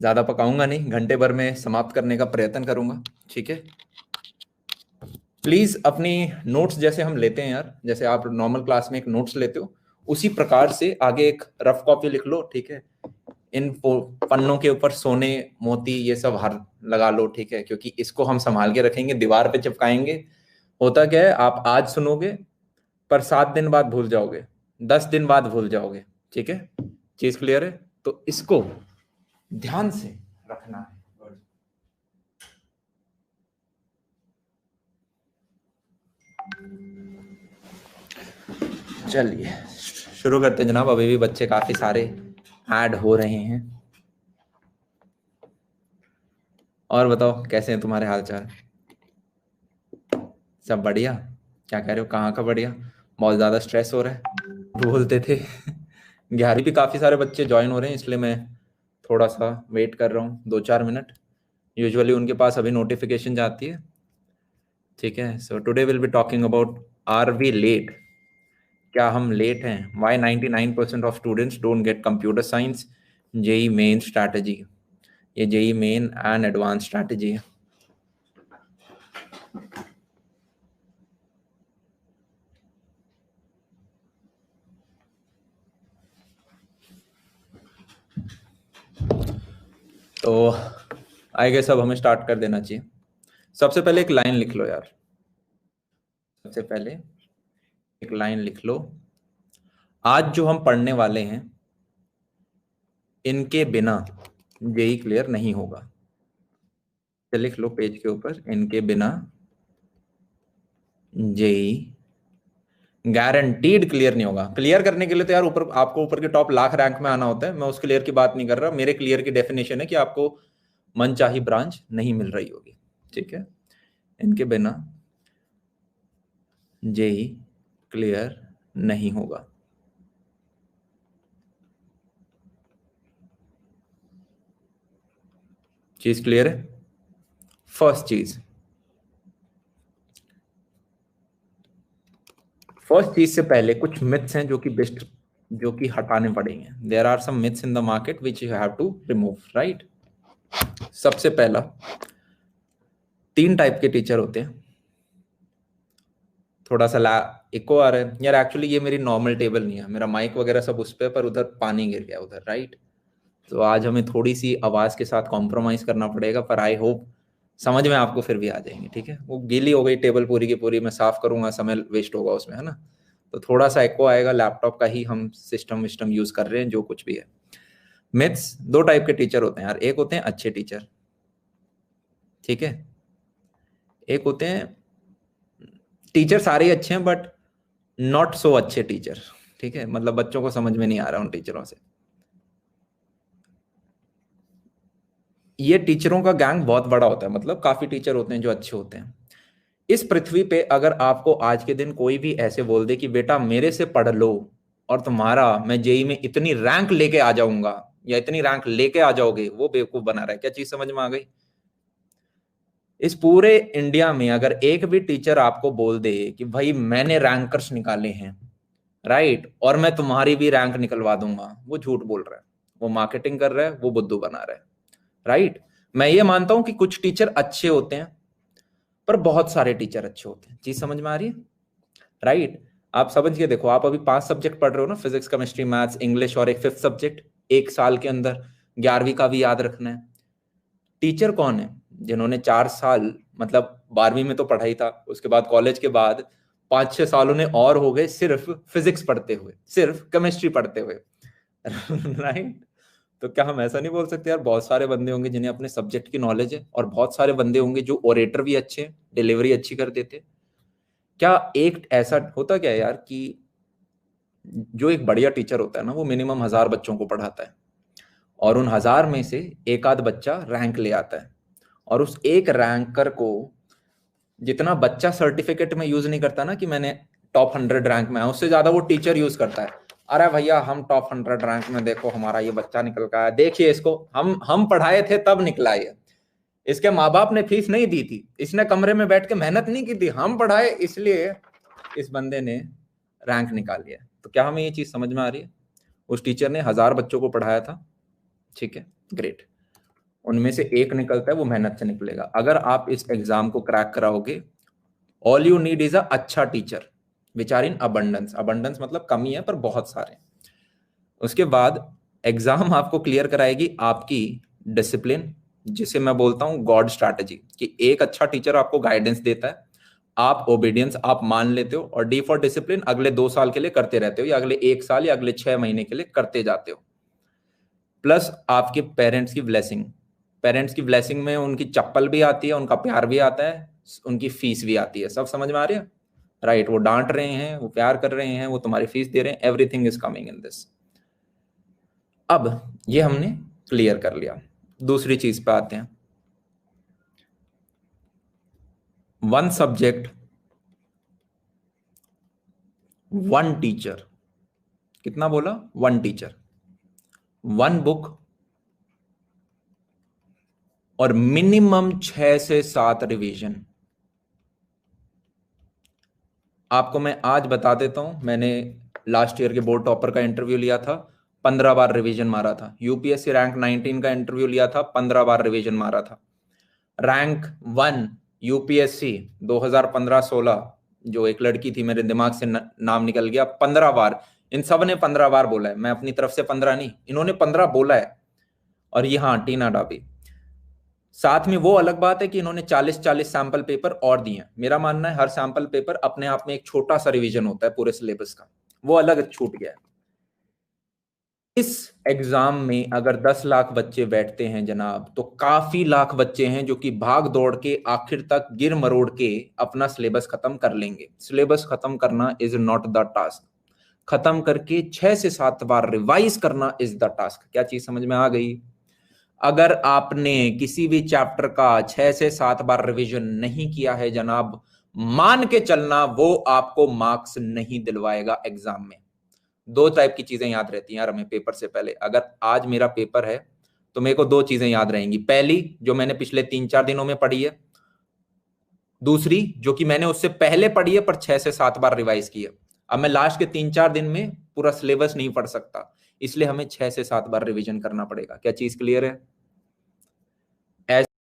ज्यादा पकाऊंगा नहीं, घंटे भर में समाप्त करने का प्रयत्न करूंगा। ठीक है, प्लीज अपनी नोट्स जैसे हम लेते हैं यार, जैसे आप नॉर्मल क्लास में एक नोट्स लेते हो, उसी प्रकार से आगे एक रफ कॉपी लिख लो। ठीक है, इन पन्नों के ऊपर सोने मोती ये सब हर लगा लो। ठीक है, क्योंकि इसको हम संभाल के रखेंगे, दीवार पे चिपकाएंगे। होता क्या है, आप आज सुनोगे पर 7 दिन बाद भूल जाओगे, 10 दिन बाद भूल जाओगे। ठीक है, चीज क्लियर है? तो इसको ध्यान से रखना है। चलिए शुरू करते हैं जनाब, अभी भी बच्चे काफी सारे ऐड हो रहे हैं। और बताओ कैसे हैं तुम्हारे हाल चाल? सब बढ़िया? क्या कह रहे हो, कहाँ का बढ़िया? बहुत ज्यादा स्ट्रेस हो रहा है बोलते थे 11वीं भी काफी सारे बच्चे ज्वाइन हो रहे हैं, इसलिए मैं थोड़ा सा वेट कर रहा हूँ 2-4 मिनट। यूजुअली उनके पास अभी नोटिफिकेशन जाती है। ठीक है, so today will be talking about, are we late? क्या हम लेट हैं? Why 99% of students don't get computer science JEE Main strategy. ये JEE Main and advance strategy है। तो आई गेस अब हमें स्टार्ट कर देना चाहिए। सबसे पहले एक लाइन लिख लो यार, सबसे पहले एक लाइन लिख लो। आज जो हम पढ़ने वाले हैं इनके बिना जेई क्लियर नहीं होगा। लिख लो पेज के ऊपर, इनके बिना जेई गारंटीड क्लियर नहीं होगा। क्लियर करने के लिए तो यार ऊपर आपको ऊपर के टॉप लाख रैंक में आना होता है। मैं उस क्लियर की बात नहीं कर रहा, मेरे क्लियर की डेफिनेशन है कि आपको मनचाही ब्रांच नहीं मिल रही होगी। ठीक है, इनके बिना जेई क्लियर नहीं होगा। चीज क्लियर है? फर्स्ट चीज से पहले कुछ मिथ्स हैं जो कि हटाने पड़ेंगे। There are some myths in the market which you have to remove, right? सबसे पहला, 3 टाइप के टीचर होते हैं। थोड़ा सा ला इको आ रहा है यार, एक्चुअली ये मेरी नॉर्मल टेबल नहीं है, मेरा माइक वगैरह सब उस पे, पर उधर पानी गिर गया उधर, राइट? तो आज हमें थोड़ी सी आवाज के साथ कॉम्प्रोमाइज करना पड़ेगा, पर आई होप समझ में आपको फिर भी आ जाएंगे। ठीक है, वो गीली हो गई टेबल पूरी की पूरी, मैं साफ करूंगा, समय वेस्ट होगा उसमें, है ना? तो थोड़ा सा एको आएगा, लैपटॉप का ही हम सिस्टम विस्टम यूज कर रहे हैं, जो कुछ भी है। मिथ्स, 2 टाइप के टीचर होते हैं यार। एक होते हैं अच्छे टीचर, ठीक है? एक होते हैं टीचर सारे अच्छे हैं बट नॉट सो अच्छे टीचर। ठीक है, मतलब बच्चों को समझ में नहीं आ रहा उन टीचरों से। ये टीचरों का गैंग बहुत बड़ा होता है, मतलब काफी टीचर होते हैं जो अच्छे होते हैं। इस पृथ्वी पे अगर आपको आज के दिन कोई भी ऐसे बोल दे कि बेटा मेरे से पढ़ लो और तुम्हारा मैं जेई में इतनी रैंक लेके आ जाऊंगा या इतनी रैंक लेके आ जाओगे, वो बेवकूफ बना रहा है। क्या चीज समझ में आ गई? इस पूरे इंडिया में अगर एक भी टीचर आपको बोल दे कि भाई मैंने रैंकर्स निकाले हैं, राइट, और मैं तुम्हारी भी रैंक निकलवा दूंगा, वो झूठ बोल रहा है, वो मार्केटिंग कर रहा है, वो बुद्धू बना रहा है, राइट? मैं ये मानता हूं कि कुछ टीचर अच्छे होते हैं पर बहुत सारे टीचर अच्छे होते हैं। चीज समझ में आ रही है? राइट? आप समझ के देखो, आप अभी 5 सब्जेक्ट पढ़ रहे हो ना, फिजिक्स केमिस्ट्री मैथ्स इंग्लिश और एक 5th सब्जेक्ट, एक साल के अंदर 11वीं का भी याद रखना है। टीचर कौन है? जिन्होंने 4 साल, मतलब 12वीं में तो पढ़ा ही था, उसके बाद कॉलेज के बाद 5-6 साल उन्हें और हो गए सिर्फ फिजिक्स पढ़ते हुए, सिर्फ केमिस्ट्री पढ़ते हुए राइट? तो क्या हम ऐसा नहीं बोल सकते यार, बहुत सारे बंदे होंगे जिन्हें अपने सब्जेक्ट की नॉलेज है, और बहुत सारे बंदे होंगे जो ओरेटर भी अच्छे हैं, डिलीवरी अच्छी कर देते हैं। क्या एक ऐसा होता क्या है यार कि जो एक बढ़िया टीचर होता है ना, वो मिनिमम 1000 बच्चों को पढ़ाता है, और उन 1000 में से एक आध बच्चा रैंक ले आता है, और उस एक रैंकर को जितना बच्चा सर्टिफिकेट में यूज नहीं करता ना कि मैंने टॉप 100 रैंक में आया, उससे ज्यादा वो टीचर यूज करता है। अरे भैया हम टॉप 100 रैंक में, देखो हमारा ये बच्चा निकल का है, देखिए इसको हम पढ़ाए थे तब निकला ये, इसके माँ बाप ने फीस नहीं दी थी, इसने कमरे में बैठ के मेहनत नहीं की थी, हम पढ़ाए इसलिए इस बंदे ने रैंक निकाल लिया। तो क्या हमें ये चीज समझ में आ रही है? उस टीचर ने 1000 बच्चों को पढ़ाया था, ठीक है, ग्रेट। उनमें से एक निकलता है, वो मेहनत से निकलेगा। अगर आप इस एग्जाम को क्रैक कराओगे, all you need is a अच्छा teacher which are in abundance. Abundance मतलब कमी है पर बहुत सारे। उसके बाद एग्जाम आपको क्लियर कराएगी आपकी डिसिप्लिन, जिसे मैं बोलता हूं गॉड स्ट्रैटेजी, कि एक अच्छा टीचर आपको गाइडेंस देता है, आप ओबीडियंस आप मान लेते हो, और डी फॉर डिसिप्लिन अगले 2 साल के लिए करते रहते हो, या अगले 1 साल या अगले 6 महीने के लिए करते जाते हो। प्लस आपके पेरेंट्स की ब्लेसिंग। पेरेंट्स की ब्लेसिंग में उनकी चप्पल भी आती है, उनका प्यार भी आता है, उनकी फीस भी आती है। सब समझ में आ रही है? राइट, वो डांट रहे हैं, वो प्यार कर रहे हैं, वो तुम्हारी फीस दे रहे हैं, everything is coming in this. अब ये हमने क्लियर कर लिया। दूसरी चीज पे आते हैं, वन सब्जेक्ट वन टीचर। कितना बोला? वन टीचर, वन बुक, और मिनिमम 6 से 7 रिवीजन। आपको मैं आज बता देता हूं, मैंने लास्ट ईयर के बोर्ड टॉपर का इंटरव्यू लिया था, 15 बार रिवीजन मारा था। यूपीएससी रैंक 19 का इंटरव्यू लिया था, 15 बार रिवीजन मारा था। रैंक 1 यूपीएससी 2015-16, जो एक लड़की थी, मेरे दिमाग से नाम निकल गया, 15 बार। इन सब ने 15 बार बोला है, मैं अपनी तरफ से 15 नहीं, इन्होंने 15 बोला है। और ये हाँ, टीना डाबी। साथ में वो अलग बात है कि इन्होंने 40-40 सैंपल पेपर और दिए हैं। मेरा मानना है हर सैंपल पेपर अपने आप में एक छोटा सा रिवीजन होता है पूरे सिलेबस का, वो अलग छूट गया है। इस एग्जाम में अगर 10 लाख बच्चे बैठते हैं जनाब, तो काफी लाख बच्चे हैं जो कि भाग दौड़ के आखिर तक गिर मरोड़ के अपना सिलेबस खत्म कर लेंगे। सिलेबस खत्म करना इज नॉट द टास्क, खत्म करके 6 से 7 बार रिवाइज करना इज द टास्क। क्या चीज समझ में आ गई? अगर आपने किसी भी चैप्टर का 6 से 7 बार रिवीजन नहीं किया है जनाब, मान के चलना वो आपको मार्क्स नहीं दिलवाएगा एग्जाम में। दो टाइप की चीजें याद रहती हैं यार हमें पेपर से पहले। अगर आज मेरा पेपर है तो मेरे को 2 चीजें याद रहेंगी। पहली, जो मैंने पिछले 3-4 दिनों में पढ़ी है। दूसरी, जो कि मैंने उससे पहले पढ़ी है पर 6 से 7 बार रिवाइज की है। अब मैं लास्ट के 3-4 दिन में पूरा सिलेबस नहीं पढ़ सकता, इसलिए हमें 6 से 7 बार रिवीजन करना पड़ेगा। क्या चीज क्लियर है?